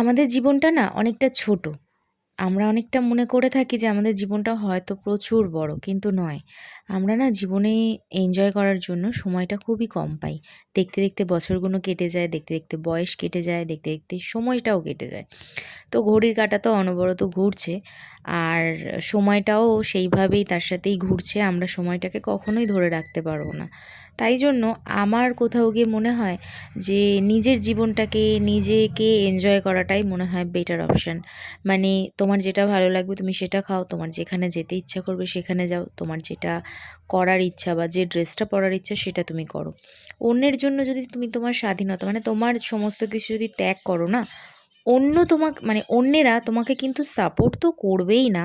আমাদের জীবনটা না অনেকটা ছোট। আমরা অনেকটা মনে করে থাকি যে আমাদের জীবনটা হয়তো প্রচুর বড়, কিন্তু নয়। আমরা না জীবনে এনজয় করার জন্য সময়টা খুবই কম পাই। দেখতে, দেখতে বছরগুলো কেটে যায়, দেখতে, দেখতে বয়স কেটে যায়, দেখতে, দেখতে সময়টাও কেটে যায়। তো ঘড়ির কাঁটা তো অনবরত ঘুরছে, আর সময়টাও সেইভাবেই তার সাথেই ঘুরছে। আমরা সময়টাকে কখনোই ধরে রাখতে পারবো না। তাই জন্য আমার কোথাও গিয়ে মনে হয় যে নিজের জীবনটাকে নিজেকে এনজয় করাটাই মনে হয় বেটার অপশান। মানে তোমার যেটা ভালো লাগবে তুমি সেটা খাও, তোমার যেখানে যেতে ইচ্ছা করবে সেখানে যাও, তোমার যেটা করার ইচ্ছা বা যে ড্রেসটা পরার ইচ্ছা সেটা তুমি করো। অন্যের জন্য যদি তুমি তোমার স্বাধীনতা মানে তোমার সমস্ত কিছু যদি ত্যাগ করো না, অন্যেরা তোমাকে কিন্তু সাপোর্ট তো করবেই না।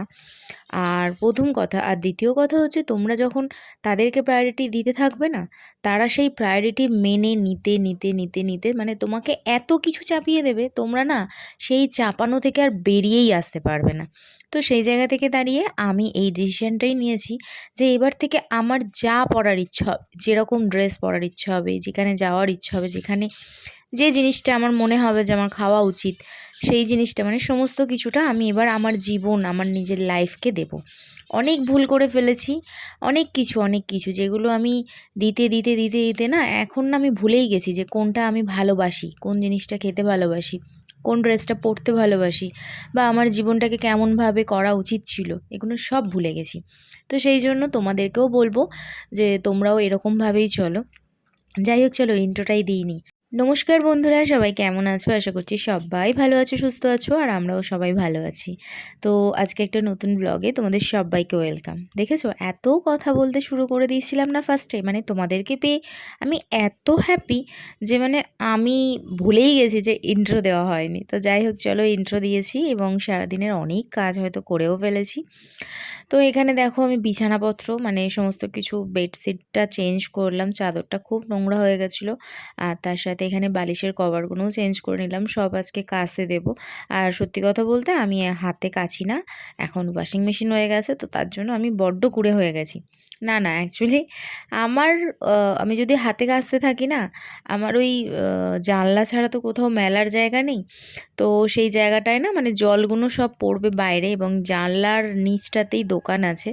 আর প্রথম কথা, আর দ্বিতীয় কথা হচ্ছে তোমরা যখন তাদেরকে প্রায়োরিটি দিতে থাকবে না, তারা সেই প্রায়োরিটি মেনে নিতে নিতে নিতে নিতে মানে তোমাকে এত কিছু চাপিয়ে দেবে, তোমরা না সেই চাপানো থেকে আর বেরিয়েই আসতে পারবে না। তো সেই জায়গা থেকে দাঁড়িয়ে আমি এই ডিসিশনটাই নিয়েছি যে এবার থেকে আমার যা পরার ইচ্ছা হবে, যেরকম ড্রেস পরার ইচ্ছা হবে, যেখানে যাওয়ার ইচ্ছা হবে, যেখানে যে জিনিসটা আমার মনে হবে যে আমার খাওয়া উচিত, সেই জিনিসটা মানে সমস্ত কিছুটা আমি এবার আমার জীবন, আমার নিজের লাইফকে দেব। অনেক ভুল করে ফেলেছি, অনেক কিছু যেগুলো আমি দিতে দিতে দিতে দিতে না এখন না আমি ভুলেই গেছি যে কোনটা আমি ভালোবাসি, কোন জিনিসটা খেতে ভালোবাসি, কোন ড্রেসটা পরতে ভালোবাসি, বা আমার জীবনটাকে কেমনভাবে করা উচিত ছিল, এগুলো সব ভুলে গেছি। তো সেই জন্য তোমাদেরকেও বলবো যে তোমরাও এরকমভাবেই চলো। যাই হোক, চলো ইন্ট্রোটাই দিইনি। নমস্কার বন্ধুরা, সবাই কেমন আছো? আশা করছি সবাই ভালো আছো, সুস্থ আছো, আর আমরাও সবাই ভালো আছি। তো আজকে একটা নতুন ব্লগে তোমাদের সবাইকে ওয়েলকাম। দেখেছো, এত কথা বলতে শুরু করে দিয়েছিলাম না ফার্স্টে, মানে তোমাদেরকে পেয়ে আমি এত হ্যাপি যে মানে আমি ভুলেই গেছি যে ইন্ট্রো দেওয়া হয়নি। তো যাই হোক, চলো ইন্ট্রো দিয়েছি এবং সারাদিনের অনেক কাজ হয়তো করেও ফেলেছি। তো এখানে দেখো আমি বিছানাপত্র মানে সমস্ত কিছু, বেডশিটটা চেঞ্জ করলাম, চাদরটা খুব নোংরা হয়ে গেছিলো, আর তার সাথে এখানে বালিশের কভারগুলোও চেঞ্জ করে নিলাম, সব আজকে কাচতে দেবো। আর সত্যি কথা বলতে আমি হাতে কাচি না, এখন ওয়াশিং মেশিন হয়ে গেছে, তো তার জন্য আমি বড্ড কুঁড়ে হয়ে গেছি। না না, অ্যাকচুয়ালি আমার আমি যদি হাতে কাচতে থাকি না, আমার ওই জানলা ছাড়া তো কোথাও মেলার জায়গা নেই। তো সেই জায়গাটায় না মানে জলগুলো সব পড়বে বাইরে, এবং জানলার নিচটাতেই দোকান আছে,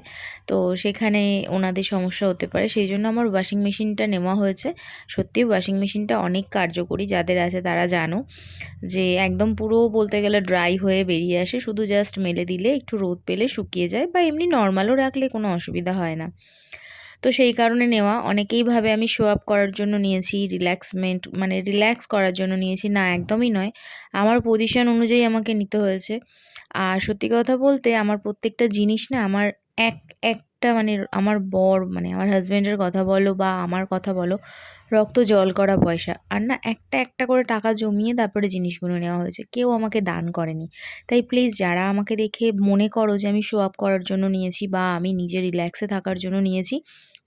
তো সেখানে ওনাদের সমস্যা হতে পারে। সেই জন্য আমার ওয়াশিং মেশিনটা নেওয়া হয়েছে। সত্যি ওয়াশিং মেশিনটা অনেক কার্যকরী, যাদের আছে তারা জানো যে একদম পুরো বলতে গেলে ড্রাই হয়ে বেরিয়ে আসে, শুধু জাস্ট মেলে দিলে একটু রোদ পেলে শুকিয়ে যায়, বা এমনি নর্মালও রাখলে কোনো অসুবিধা হয় না। তো সেই কারণে নেওয়া। অনেকেই ভাবে আমি শো আপ করার জন্য নিয়েছি, মানে রিল্যাক্স করার জন্য নিয়েছি, না একদমই নয়। আমার পজিশন অনুযায়ী আমাকে নিতে হয়েছে। আর সত্যি কথা বলতে আমার প্রত্যেকটা জিনিস না আমার এক একটা মানে আমার বর মানে আমার হাজব্যান্ডের কথা বলো বা আমার কথা বলো, রক্ত জল করা পয়সা। আর না একটা একটা করে টাকা জমিয়ে তারপরে জিনিসগুলো নেওয়া হয়েছে, কেউ আমাকে দান করেনি। তাই প্লিজ যারা আমাকে দেখে মনে করো যে আমি শো আপ করার জন্য নিয়েছি বা আমি নিজে রিল্যাক্সে থাকার জন্য নিয়েছি,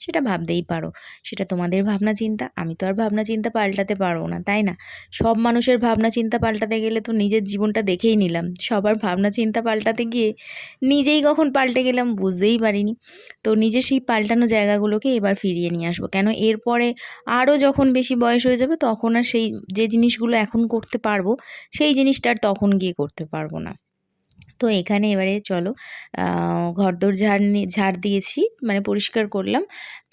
সেটা ভাবতেই পারো। সেটা তোমাদের ভাবনা চিন্তা, আমি তো আর ভাবনা চিন্তা পাল্টাতে পারবো না, তাই না? সব মানুষের ভাবনা চিন্তা পাল্টাতে গেলে তো নিজের জীবনটা দেখেই নিলাম, সবার ভাবনা চিন্তা পাল্টাতে গিয়ে নিজেই কখন পাল্টে গেলাম বুঝতেই পারিনি। তো নিজের সেই পাল্টানো জায়গাগুলোকে এবার ফিরিয়ে নিয়ে আসবো। কেন, এরপরে আরও যখন বেশি বয়স হয়ে যাবে তখন আর সেই যে জিনিসগুলো এখন করতে পারবো, সেই জিনিসটা আর তখন গিয়ে করতে পারবো না। তো এখানে এবারে চলো ঘরদোর ঝাড় দিয়েছি, মানে পরিষ্কার করলাম।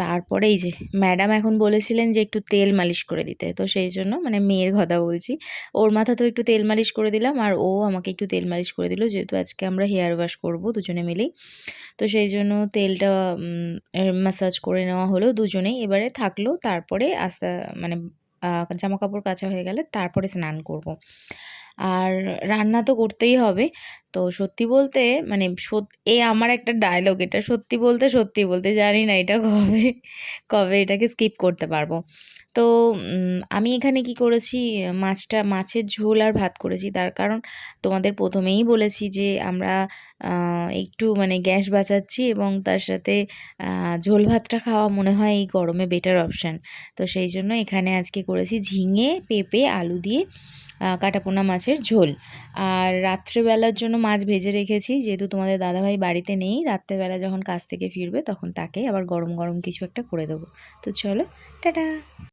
তারপরে এই যে ম্যাডাম এখন বলেছিলেন যে একটু তেল মালিশ করে দিতে, তো সেই জন্য মানে মেয়ের কথা বলছি, ওর মাথা তো একটু তেল মালিশ করে দিলাম, আর ও আমাকে একটু তেল মালিশ করে দিল, যেহেতু আজকে আমরা হেয়ার ওয়াশ করবো দুজনে মিলেই। তো সেই জন্য তেলটা ম্যাসাজ করে নেওয়া হলো দুজনেই। এবারে থাকলো, তারপরে আস্তে মানে জামা কাপড় কাচা হয়ে গেলে তারপরে স্নান করব। আর রান্না তো করতেই হবে। তো সত্যি বলতে মানে আমার একটা ডায়লগ, এটা সত্যি বলতে জানি না এটা কবে কবে এটাকে স্কিপ করতে পারবো। তো আমি এখানে কি করেছি, মাছের ঝোল আর ভাত করেছি। তার কারণ তোমাদের প্রথমেই বলেছি যে আমরা একটু মানে গ্যাস বাঁচাচ্ছি, এবং তার সাথে ঝোল ভাতটা খাওয়া মনে হয় এই গরমে বেটার অপশান। তো সেই জন্য এখানে আজকে করেছি ঝিঙে, পেঁপে, আলু দিয়ে কাটাপোনা মাছের ঝোল। আর রাত্রেবেলার জন্য মাছ ভেজে রেখেছি, যেহেতু তোমাদের দাদাভাই বাড়িতে নেই, রাত্রেবেলা যখন কাজ থেকে ফিরবে তখন তাকে আবার গরম গরম কিছু একটা করে দেবো। তো চলো, টাটা।